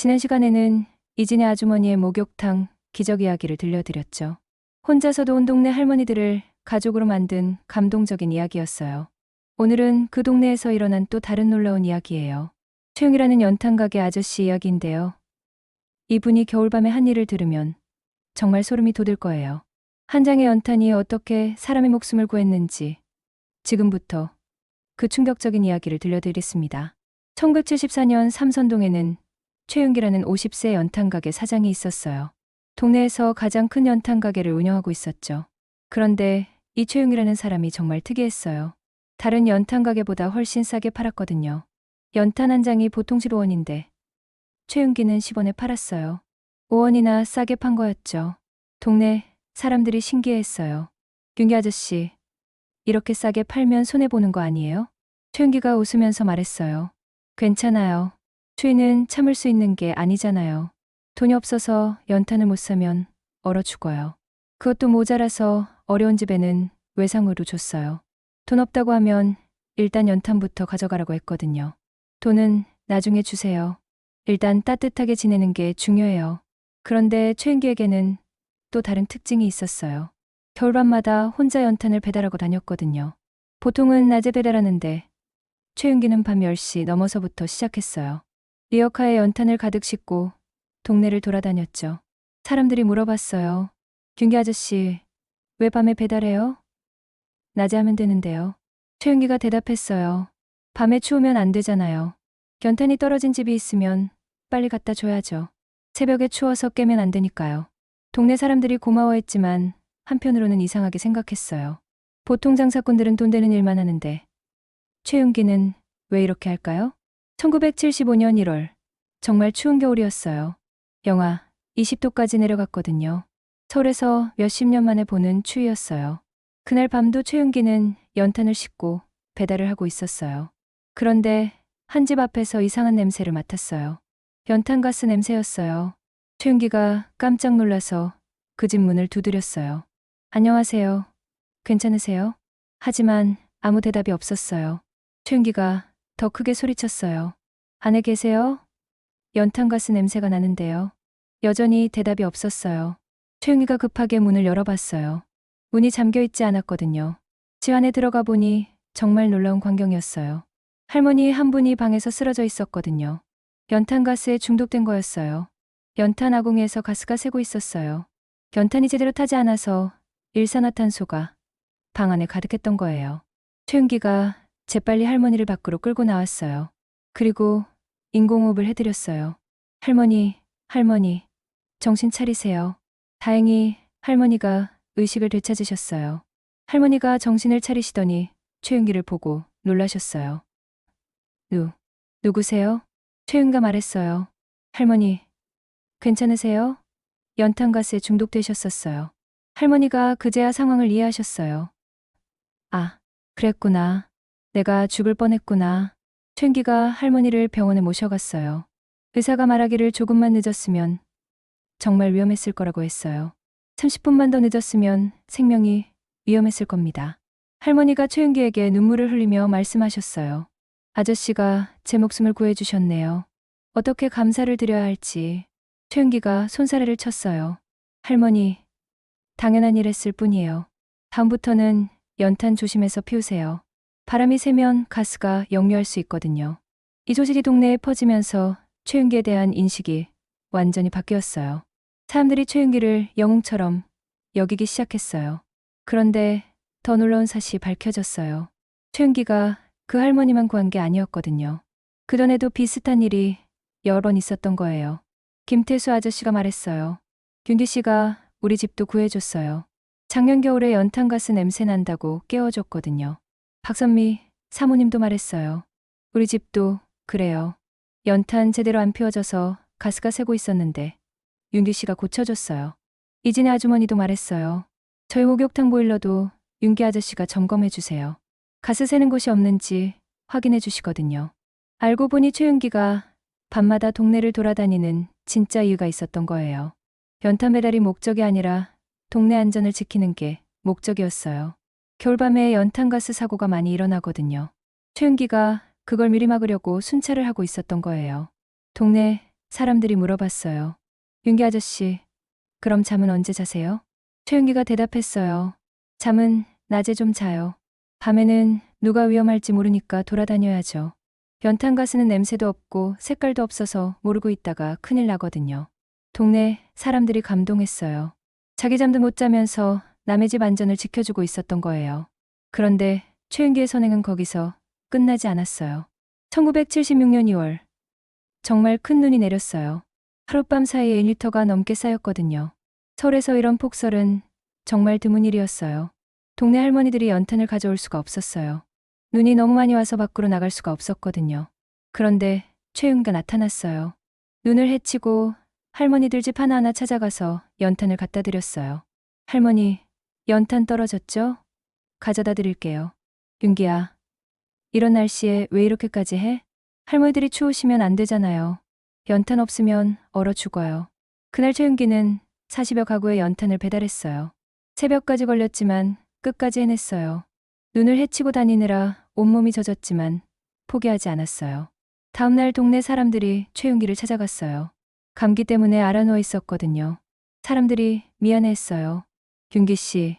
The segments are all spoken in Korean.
지난 시간에는 이진의 아주머니의 목욕탕 기적 이야기를 들려드렸죠. 혼자서도 온 동네 할머니들을 가족으로 만든 감동적인 이야기였어요. 오늘은 그 동네에서 일어난 또 다른 놀라운 이야기예요. 최용이라는 연탄 가게 아저씨 이야기인데요. 이분이 겨울밤에 한 일을 들으면 정말 소름이 돋을 거예요. 한 장의 연탄이 어떻게 사람의 목숨을 구했는지 지금부터 그 충격적인 이야기를 들려드리겠습니다. 1974년 삼선동에는 최윤기라는 50세 연탄 가게 사장이 있었어요. 동네에서 가장 큰 연탄 가게를 운영하고 있었죠. 그런데 이 최윤기라는 사람이 정말 특이했어요. 다른 연탄 가게보다 훨씬 싸게 팔았거든요. 연탄 한 장이 보통 15원인데 최윤기는 10원에 팔았어요. 5원이나 싸게 판 거였죠. 동네 사람들이 신기해했어요. 윤기 아저씨, 이렇게 싸게 팔면 손해보는 거 아니에요? 최윤기가 웃으면서 말했어요. 괜찮아요. 추위는 참을 수 있는 게 아니잖아요. 돈이 없어서 연탄을 못 사면 얼어 죽어요. 그것도 모자라서 어려운 집에는 외상으로 줬어요. 돈 없다고 하면 일단 연탄부터 가져가라고 했거든요. 돈은 나중에 주세요. 일단 따뜻하게 지내는 게 중요해요. 그런데 최은기에게는 또 다른 특징이 있었어요. 겨울밤마다 혼자 연탄을 배달하고 다녔거든요. 보통은 낮에 배달하는데 최은기는 밤 10시 넘어서부터 시작했어요. 리어카에 연탄을 가득 싣고 동네를 돌아다녔죠. 사람들이 물어봤어요. 윤기 아저씨, 왜 밤에 배달해요? 낮에 하면 되는데요. 최은기가 대답했어요. 밤에 추우면 안 되잖아요. 연탄이 떨어진 집이 있으면 빨리 갖다 줘야죠. 새벽에 추워서 깨면 안 되니까요. 동네 사람들이 고마워했지만 한편으로는 이상하게 생각했어요. 보통 장사꾼들은 돈 되는 일만 하는데 최윤기는 왜 이렇게 할까요? 1975년 1월, 정말 추운 겨울이었어요. 영하 20도까지 내려갔거든요. 서울에서 몇십 년 만에 보는 추위였어요. 그날 밤도 최윤기는 연탄을 싣고 배달을 하고 있었어요. 그런데 한 집 앞에서 이상한 냄새를 맡았어요. 연탄가스 냄새였어요. 최윤기가 깜짝 놀라서 그 집 문을 두드렸어요. 안녕하세요. 괜찮으세요? 하지만 아무 대답이 없었어요. 최윤기가 더 크게 소리쳤어요. 안에 계세요? 연탄가스 냄새가 나는데요. 여전히 대답이 없었어요. 최윤기가 급하게 문을 열어봤어요. 문이 잠겨있지 않았거든요. 집 안에 들어가 보니 정말 놀라운 광경이었어요. 할머니 한 분이 방에서 쓰러져 있었거든요. 연탄가스에 중독된 거였어요. 연탄 아궁이에서 가스가 새고 있었어요. 연탄이 제대로 타지 않아서 일산화탄소가 방 안에 가득했던 거예요. 최윤기가 재빨리 할머니를 밖으로 끌고 나왔어요. 그리고 인공호흡을 해드렸어요. 할머니, 정신 차리세요. 다행히 할머니가 의식을 되찾으셨어요. 할머니가 정신을 차리시더니 최윤기를 보고 놀라셨어요. 누구세요? 최윤기가 말했어요. 할머니, 괜찮으세요? 연탄가스에 중독되셨었어요. 할머니가 그제야 상황을 이해하셨어요. 아, 그랬구나. 내가 죽을 뻔했구나. 최윤기가 할머니를 병원에 모셔갔어요. 의사가 말하기를 조금만 늦었으면 정말 위험했을 거라고 했어요. 30분만 더 늦었으면 생명이 위험했을 겁니다. 할머니가 최윤기에게 눈물을 흘리며 말씀하셨어요. 아저씨가 제 목숨을 구해주셨네요. 어떻게 감사를 드려야 할지. 최윤기가 손사래를 쳤어요. 할머니, 당연한 일 했을 뿐이에요. 다음부터는 연탄 조심해서 피우세요. 바람이 세면 가스가 역류할 수 있거든요. 이 소식이 동네에 퍼지면서 최윤기에 대한 인식이 완전히 바뀌었어요. 사람들이 최윤기를 영웅처럼 여기기 시작했어요. 그런데 더 놀라운 사실이 밝혀졌어요. 최윤기가 그 할머니만 구한 게 아니었거든요. 그전에도 비슷한 일이 여러 번 있었던 거예요. 김태수 아저씨가 말했어요. 윤기 씨가 우리 집도 구해줬어요. 작년 겨울에 연탄가스 냄새 난다고 깨워줬거든요. 박선미 사모님도 말했어요. 우리 집도 그래요. 연탄 제대로 안 피워져서 가스가 새고 있었는데 윤기 씨가 고쳐줬어요. 이진의 아주머니도 말했어요. 저희 목욕탕 보일러도 윤기 아저씨가 점검해 주세요. 가스 새는 곳이 없는지 확인해 주시거든요. 알고 보니 최윤기가 밤마다 동네를 돌아다니는 진짜 이유가 있었던 거예요. 연탄 배달이 목적이 아니라 동네 안전을 지키는 게 목적이었어요. 겨울밤에 연탄가스 사고가 많이 일어나거든요. 최윤기가 그걸 미리 막으려고 순찰을 하고 있었던 거예요. 동네 사람들이 물어봤어요. 윤기 아저씨, 그럼 잠은 언제 자세요? 최윤기가 대답했어요. 잠은 낮에 좀 자요. 밤에는 누가 위험할지 모르니까 돌아다녀야죠. 연탄 가스는 냄새도 없고 색깔도 없어서 모르고 있다가 큰일 나거든요. 동네 사람들이 감동했어요. 자기 잠도 못 자면서 남의 집 안전을 지켜주고 있었던 거예요. 그런데 최윤기의 선행은 거기서 끝나지 않았어요. 1976년 2월, 정말 큰 눈이 내렸어요. 하룻밤 사이에 1리터가 넘게 쌓였거든요. 서울에서 이런 폭설은 정말 드문 일이었어요. 동네 할머니들이 연탄을 가져올 수가 없었어요. 눈이 너무 많이 와서 밖으로 나갈 수가 없었거든요. 그런데 최윤기가 나타났어요. 눈을 헤치고 할머니들 집 하나하나 찾아가서 연탄을 갖다 드렸어요. 할머니, 연탄 떨어졌죠? 가져다 드릴게요. 윤기야, 이런 날씨에 왜 이렇게까지 해? 할머니들이 추우시면 안 되잖아요. 연탄 없으면 얼어 죽어요. 그날 최윤기는 40여 가구의 연탄을 배달했어요. 새벽까지 걸렸지만 끝까지 해냈어요. 눈을 헤치고 다니느라 온몸이 젖었지만 포기하지 않았어요. 다음날 동네 사람들이 최윤기를 찾아갔어요. 감기 때문에 알아누워 있었거든요. 사람들이 미안해했어요. 윤기 씨,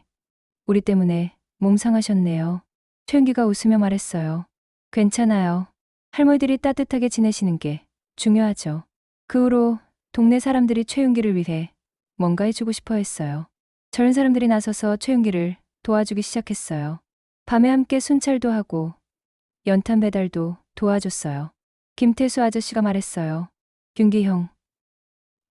우리 때문에 몸 상하셨네요. 최윤기가 웃으며 말했어요. 괜찮아요. 할머니들이 따뜻하게 지내시는 게 중요하죠. 그 후로 동네 사람들이 최윤기를 위해 뭔가 해주고 싶어 했어요. 젊은 사람들이 나서서 최윤기를 도와주기 시작했어요. 밤에 함께 순찰도 하고 연탄 배달도 도와줬어요. 김태수 아저씨가 말했어요. 윤기 형,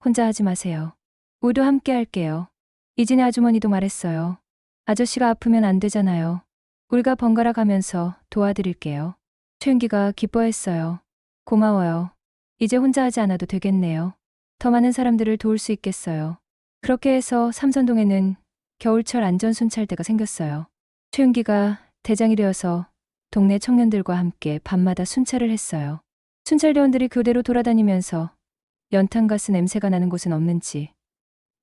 혼자 하지 마세요. 우리도 함께 할게요. 이진애 아주머니도 말했어요. 아저씨가 아프면 안 되잖아요. 우리가 번갈아 가면서 도와드릴게요. 최윤기가 기뻐했어요. 고마워요. 이제 혼자 하지 않아도 되겠네요. 더 많은 사람들을 도울 수 있겠어요. 그렇게 해서 삼선동에는 겨울철 안전순찰대가 생겼어요. 최윤기가 대장이 되어서 동네 청년들과 함께 밤마다 순찰을 했어요. 순찰대원들이 교대로 돌아다니면서 연탄가스 냄새가 나는 곳은 없는지,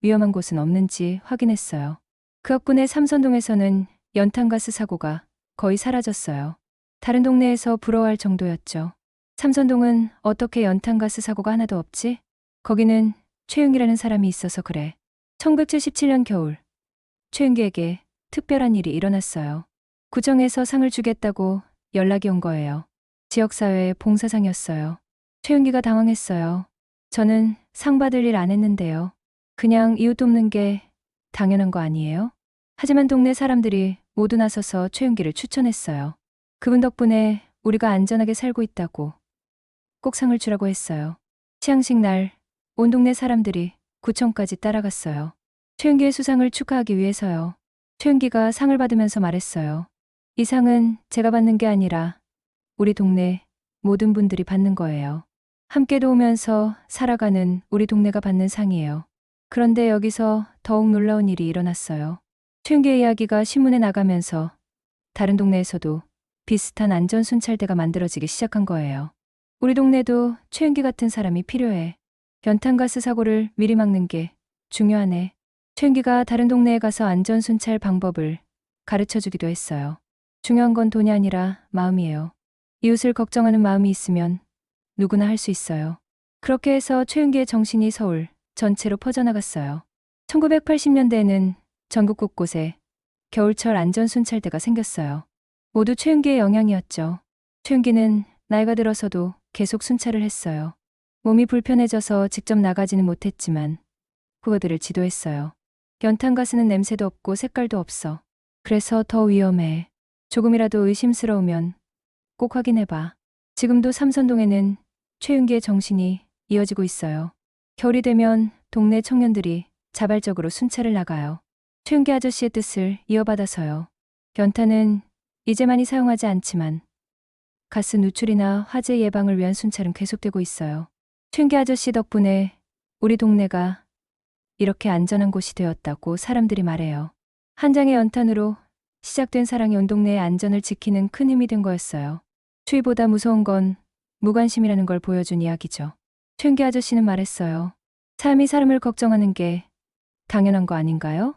위험한 곳은 없는지 확인했어요. 그 덕분에 삼선동에서는 연탄가스 사고가 거의 사라졌어요. 다른 동네에서 부러워할 정도였죠. 삼선동은 어떻게 연탄가스 사고가 하나도 없지? 거기는 최윤기라는 사람이 있어서 그래. 1977년 겨울, 최윤기에게 특별한 일이 일어났어요. 구청에서 상을 주겠다고 연락이 온 거예요. 지역사회의 봉사상이었어요. 최윤기가 당황했어요. 저는 상 받을 일 안 했는데요. 그냥 이웃 돕는 게 당연한 거 아니에요? 하지만 동네 사람들이 모두 나서서 최윤기를 추천했어요. 그분 덕분에 우리가 안전하게 살고 있다고 꼭 상을 주라고 했어요. 시상식 날 온 동네 사람들이 구청까지 따라갔어요. 최윤기의 수상을 축하하기 위해서요. 최윤기가 상을 받으면서 말했어요. 이 상은 제가 받는 게 아니라 우리 동네 모든 분들이 받는 거예요. 함께 도우면서 살아가는 우리 동네가 받는 상이에요. 그런데 여기서 더욱 놀라운 일이 일어났어요. 최윤기의 이야기가 신문에 나가면서 다른 동네에서도 비슷한 안전순찰대가 만들어지기 시작한 거예요. 우리 동네도 최윤기 같은 사람이 필요해. 연탄가스 사고를 미리 막는 게 중요하네. 최윤기가 다른 동네에 가서 안전순찰 방법을 가르쳐주기도 했어요. 중요한 건 돈이 아니라 마음이에요. 이웃을 걱정하는 마음이 있으면 누구나 할 수 있어요. 그렇게 해서 최윤기의 정신이 서울 전체로 퍼져나갔어요. 1980년대에는 전국 곳곳에 겨울철 안전순찰대가 생겼어요. 모두 최윤기의 영향이었죠. 최윤기는 나이가 들어서도 계속 순찰을 했어요. 몸이 불편해져서 직접 나가지는 못했지만 그거들을 지도했어요. 연탄가스는 냄새도 없고 색깔도 없어. 그래서 더 위험해. 조금이라도 의심스러우면 꼭 확인해봐. 지금도 삼선동에는 최윤기의 정신이 이어지고 있어요. 겨울이 되면 동네 청년들이 자발적으로 순찰을 나가요. 최윤기 아저씨의 뜻을 이어받아서요. 연탄은 이제 많이 사용하지 않지만 가스 누출이나 화재 예방을 위한 순찰은 계속되고 있어요. 최윤기 아저씨 덕분에 우리 동네가 이렇게 안전한 곳이 되었다고 사람들이 말해요. 한 장의 연탄으로 시작된 사랑이 온 동네의 안전을 지키는 큰 힘이 된 거였어요. 추위보다 무서운 건 무관심이라는 걸 보여준 이야기죠. 최윤기 아저씨는 말했어요. 삶이 사람을 걱정하는 게 당연한 거 아닌가요?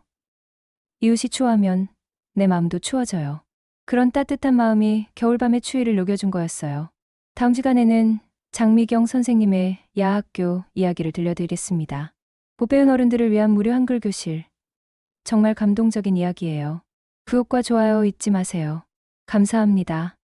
이웃이 추워하면 내 마음도 추워져요. 그런 따뜻한 마음이 겨울밤의 추위를 녹여준 거였어요. 다음 시간에는 장미경 선생님의 야학교 이야기를 들려드리겠습니다. 못 배운 어른들을 위한 무료 한글 교실. 정말 감동적인 이야기예요. 구독과 좋아요 잊지 마세요. 감사합니다.